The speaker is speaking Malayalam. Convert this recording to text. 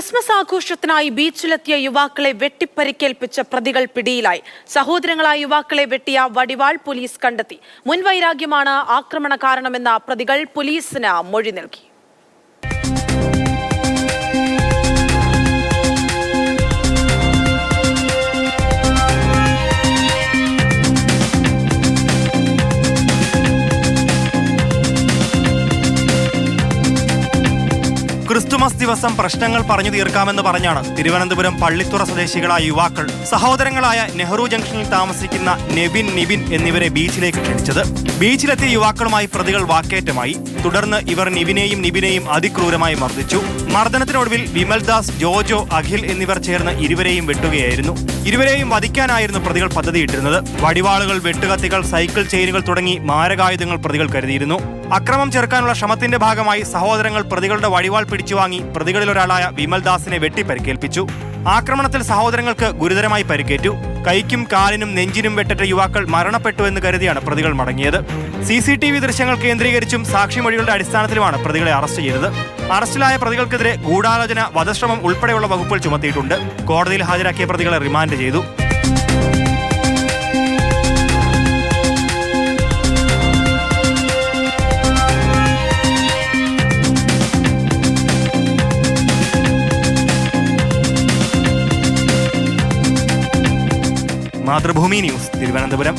ക്രിസ്മസ് ആഘോഷത്തിനായി ബീച്ചിലെത്തിയ യുവാക്കളെ വെട്ടിപ്പരിക്കേൽപ്പിച്ച പ്രതികൾ പിടിയിലായി. സഹോദരങ്ങളായ യുവാക്കളെ വെട്ടിയ വടിവാൾ പോലീസ് കണ്ടെത്തി. മുൻവൈരാഗ്യമാണ് ആക്രമണ കാരണമെന്ന പ്രതികൾ പോലീസിന് മൊഴി നൽകി. ക്രിസ്തുമസ് ദിവസം പ്രശ്നങ്ങൾ പറഞ്ഞു തീർക്കാമെന്ന് പറഞ്ഞാണ് തിരുവനന്തപുരം പള്ളിത്തുറ സ്വദേശികളായ യുവാക്കൾ സഹോദരങ്ങളായ നെഹ്റു ജംഗ്ഷനിൽ താമസിക്കുന്ന നിബിൻ എന്നിവരെ ബീച്ചിലേക്ക് ക്ഷണിച്ചത്. ബീച്ചിലെത്തിയ യുവാക്കളുമായി പ്രതികൾ വാക്കേറ്റമായി. തുടർന്ന് ഇവർ നിബിനെയും അതിക്രൂരമായി മർദ്ദിച്ചു. മർദ്ദനത്തിനൊടുവിൽ വിമൽദാസ്, ജോജോ, അഖിൽ എന്നിവർ ചേർന്ന് ഇരുവരെയും വെട്ടുകയായിരുന്നു. ഇരുവരെയും വധിക്കാനായിരുന്നു പ്രതികൾ പദ്ധതിയിട്ടിരുന്നത്. വടിവാളുകൾ, വെട്ടുകത്തികൾ, സൈക്കിൾ ചെയിനുകൾ തുടങ്ങി മാരകായുധങ്ങൾ പ്രതികൾ കരുതിയിരുന്നു. അക്രമം ചെറുക്കാനുള്ള ശ്രമത്തിന്റെ ഭാഗമായി സഹോദരങ്ങൾ പ്രതികളുടെ വടിവാൾ പിടിച്ചുവാങ്ങി പ്രതികളിലൊരാളായ വിമൽദാസിനെ വെട്ടിപ്പരിക്കേൽപ്പിച്ചു. ആക്രമണത്തിൽ സഹോദരങ്ങൾക്ക് ഗുരുതരമായി പരിക്കേറ്റു. കൈക്കും കാലിനും നെഞ്ചിനും വെട്ടേറ്റ യുവാക്കൾ മരണപ്പെട്ടു എന്ന് കരുതിയാണ് പ്രതികൾ മടങ്ങിയത്. CCTV ദൃശ്യങ്ങൾ കേന്ദ്രീകരിച്ചും സാക്ഷിമൊഴികളുടെ അടിസ്ഥാനത്തിലുമാണ് പ്രതികളെ അറസ്റ്റ് ചെയ്തത്. അറസ്റ്റിലായ പ്രതികൾക്കെതിരെ ഗൂഢാലോചന, വധശ്രമം ഉൾപ്പെടെയുള്ള വകുപ്പുകൾ ചുമത്തിയിട്ടുണ്ട്. കോടതിയിൽ ഹാജരാക്കിയ പ്രതികളെ റിമാൻഡ് ചെയ്തു. മാതൃഭൂമി ന്യൂസ്, തിരുവനന്തപുരം.